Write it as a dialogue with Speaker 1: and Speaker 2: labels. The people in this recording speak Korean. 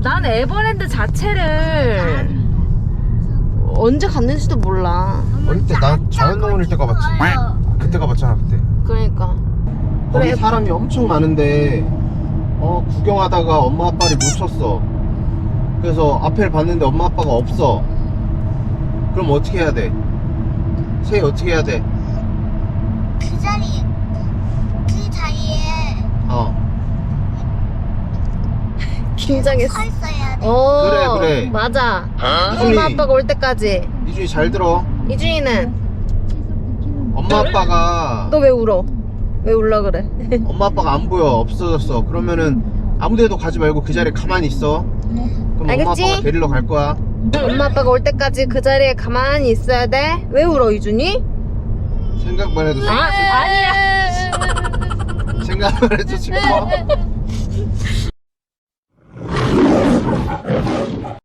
Speaker 1: 난 에버랜드 자체를 언제 갔는지도 몰라.
Speaker 2: 어릴 때 나 자연동원일 때 가봤지. 그때 가봤잖아 그때.
Speaker 1: 그러니까.
Speaker 2: 거기
Speaker 1: 그래.
Speaker 2: 사람이 엄청 많은데 구경하다가 엄마 아빠를 놓쳤어. 그래서 앞에를 봤는데 엄마 아빠가 없어. 그럼 어떻게 해야 돼? 세희 어떻게 해야 돼?
Speaker 3: 그 자리에
Speaker 1: 긴장했어.
Speaker 3: 서 있어야 돼.
Speaker 2: 그래.
Speaker 1: 맞아.
Speaker 2: 이준이,
Speaker 1: 엄마 아빠가 올 때까지.
Speaker 2: 이준이 잘 들어.
Speaker 1: 이준이는
Speaker 2: 엄마 아빠가
Speaker 1: 너 왜 울어? 왜 울라 그래?
Speaker 2: 엄마 아빠가 안 보여. 없어졌어. 그러면은 아무데도 가지 말고 그 자리에 가만히 있어. 그럼 엄마
Speaker 1: 알겠지?
Speaker 2: 아빠가 데리러 갈 거야.
Speaker 1: 엄마 아빠가 올 때까지 그 자리에 가만히 있어야 돼. 왜 울어 이준이?
Speaker 2: 생각만 해도
Speaker 1: 아니야.
Speaker 2: 생각만 해도 슬퍼.